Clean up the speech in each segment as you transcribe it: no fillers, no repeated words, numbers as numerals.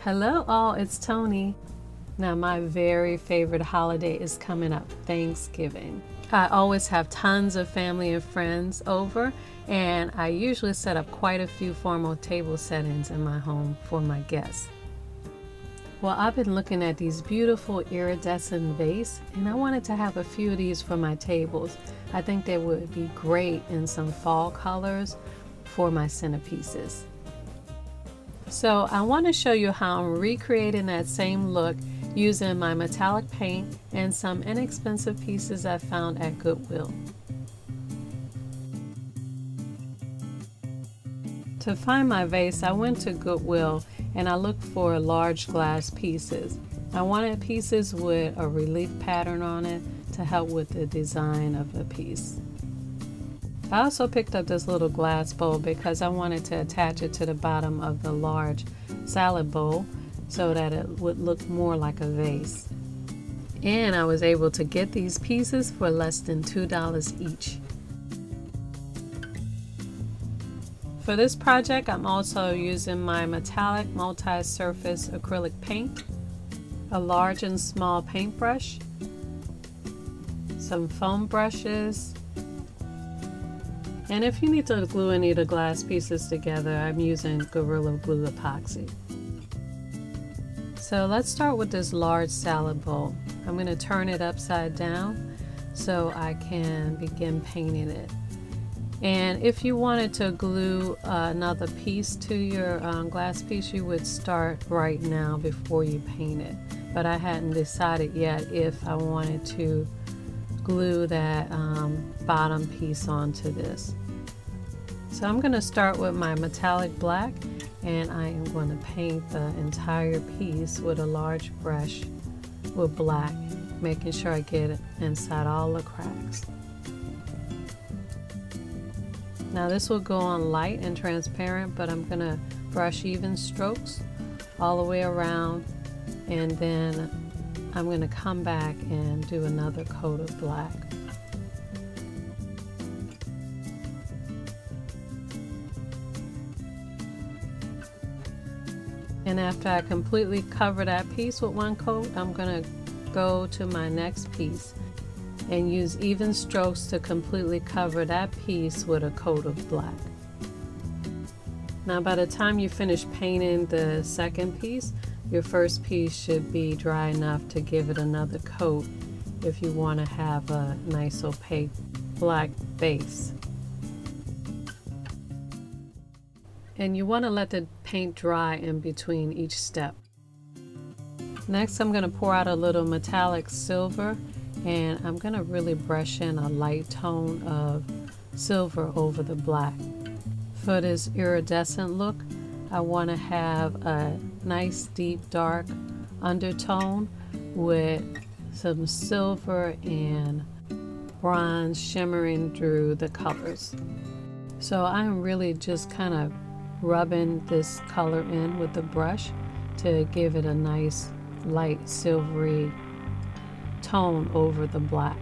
Hello all, it's Toni. Now my very favorite holiday is coming up, Thanksgiving. I always have tons of family and friends over, and I usually set up quite a few formal table settings in my home for my guests. Well, I've been looking at these beautiful iridescent vases, and I wanted to have a few of these for my tables. I think they would be great in some fall colors for my centerpieces. So I want to show you how I'm recreating that same look using my metallic paint and some inexpensive pieces I found at Goodwill. To find my vase, I went to Goodwill and I looked for large glass pieces. I wanted pieces with a relief pattern on it to help with the design of the piece. I also picked up this little glass bowl because I wanted to attach it to the bottom of the large salad bowl so that it would look more like a vase. And I was able to get these pieces for less than $2 each. For this project, I'm also using my metallic multi-surface acrylic paint, a large and small paintbrush, some foam brushes, and if you need to glue any of the glass pieces together, I'm using Gorilla Glue epoxy. So let's start with this large salad bowl. I'm going to turn it upside down so I can begin painting it. And if you wanted to glue another piece to your glass piece, you would start right now before you paint it. But I hadn't decided yet if I wanted to glue that bottom piece onto this. So I'm going to start with my metallic black, and I am going to paint the entire piece with a large brush with black, making sure I get it inside all the cracks. Now this will go on light and transparent, but I'm going to brush even strokes all the way around, and then I'm going to come back and do another coat of black. And after I completely cover that piece with one coat, I'm going to go to my next piece and use even strokes to completely cover that piece with a coat of black. Now by the time you finish painting the second piece, your first piece should be dry enough to give it another coat if you want to have a nice opaque black base. And you want to let the paint dry in between each step. Next, I'm going to pour out a little metallic silver, and I'm going to really brush in a light tone of silver over the black. For this iridescent look, I want to have a nice deep dark undertone with some silver and bronze shimmering through the colors. So I'm really just kind of rubbing this color in with the brush to give it a nice light silvery tone over the black.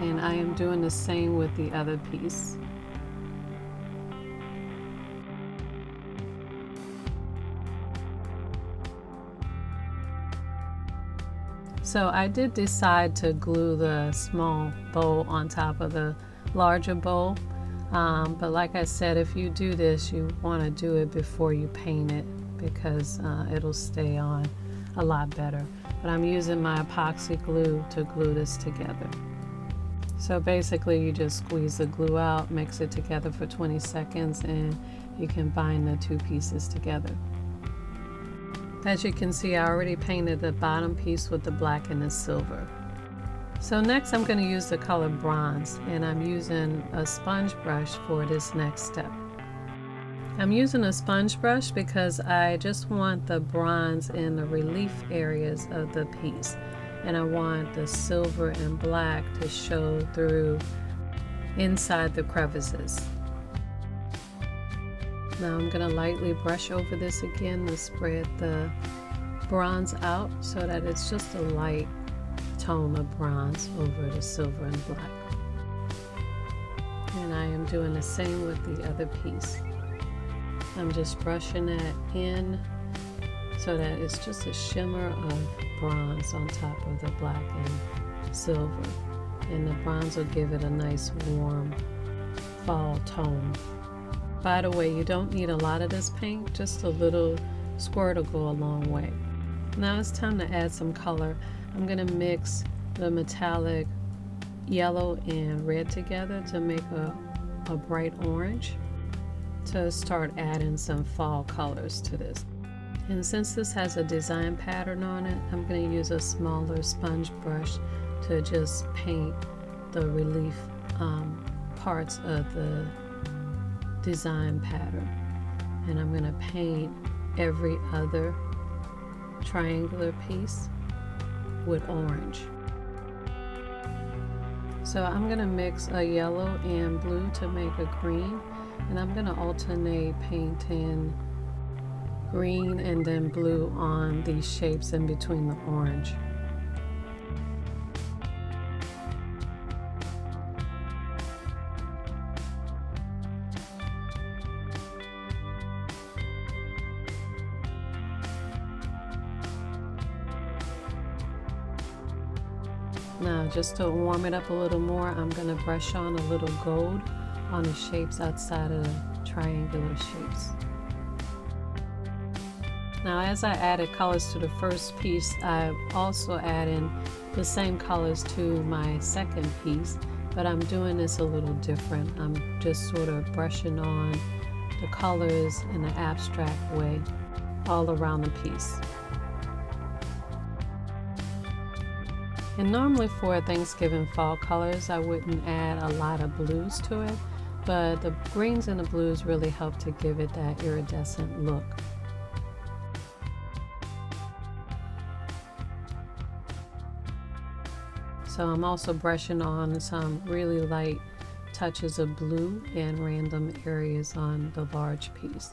And I am doing the same with the other piece. So I did decide to glue the small bowl on top of the larger bowl. But like I said, if you do this, you want to do it before you paint it because it'll stay on a lot better. But I'm using my epoxy glue to glue this together. So basically you just squeeze the glue out, mix it together for 20 seconds, and you can bind the two pieces together. As you can see, I already painted the bottom piece with the black and the silver. So next I'm going to use the color bronze, and I'm using a sponge brush for this next step. I'm using a sponge brush because I just want the bronze in the relief areas of the piece, and I want the silver and black to show through inside the crevices. Now I'm going to lightly brush over this again to spread the bronze out so that it's just a light tone of bronze over the silver and black. And I am doing the same with the other piece. I'm just brushing that in so that it's just a shimmer of bronze on top of the black and silver. And the bronze will give it a nice warm fall tone. By the way, you don't need a lot of this paint, just a little squirt will go a long way. Now it's time to add some color. I'm going to mix the metallic yellow and red together to make a bright orange, to start adding some fall colors to this. And since this has a design pattern on it, I'm going to use a smaller sponge brush to just paint the relief parts of the design pattern. And I'm going to paint every other triangular piece with orange. So I'm going to mix a yellow and blue to make a green, and I'm going to alternate painting green and then blue on these shapes in between the orange. Now, just to warm it up a little more, I'm going to brush on a little gold on the shapes outside of the triangular shapes. Now, as I added colors to the first piece, I also added the same colors to my second piece, but I'm doing this a little different. I'm just sort of brushing on the colors in an abstract way all around the piece. And normally for Thanksgiving fall colors, I wouldn't add a lot of blues to it, but the greens and the blues really help to give it that iridescent look. So I'm also brushing on some really light touches of blue in random areas on the large piece.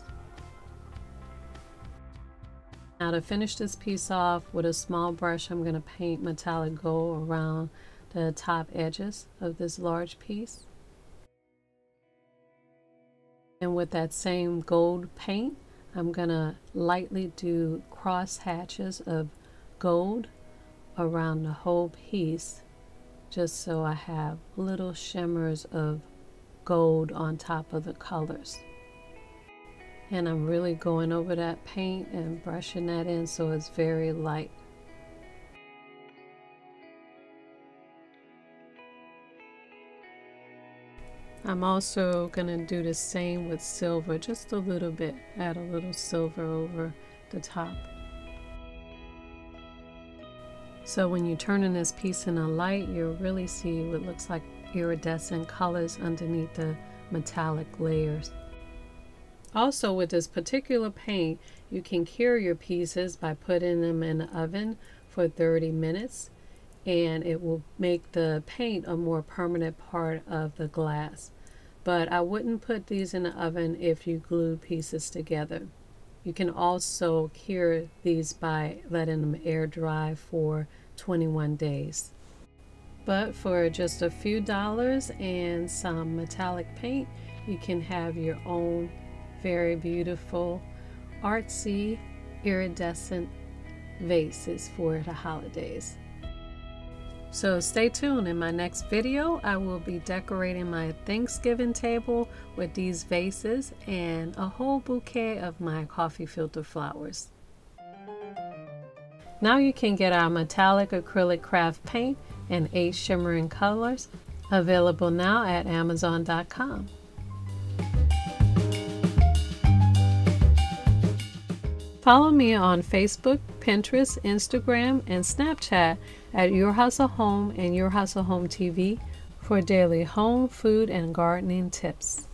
Now, to finish this piece off with a small brush, I'm going to paint metallic gold around the top edges of this large piece. And with that same gold paint, I'm going to lightly do cross hatches of gold around the whole piece, just so I have little shimmers of gold on top of the colors. And I'm really going over that paint and brushing that in so it's very light. I'm also going to do the same with silver, just a little bit, add a little silver over the top. So when you're turning this piece in a light, you'll really see what looks like iridescent colors underneath the metallic layers. Also, with this particular paint, you can cure your pieces by putting them in the oven for 30 minutes, and it will make the paint a more permanent part of the glass. But I wouldn't put these in the oven if you glued pieces together. You can also cure these by letting them air dry for 21 days. But for just a few dollars and some metallic paint, you can have your own very beautiful, artsy, iridescent vases for the holidays. So stay tuned. In my next video, I will be decorating my Thanksgiving table with these vases and a whole bouquet of my coffee filter flowers. Now you can get our metallic acrylic craft paint in 8 shimmering colors, available now at Amazon.com. Follow me on Facebook, Pinterest, Instagram, and Snapchat at Your Hustle Home and Your Hustle Home TV for daily home, food, and gardening tips.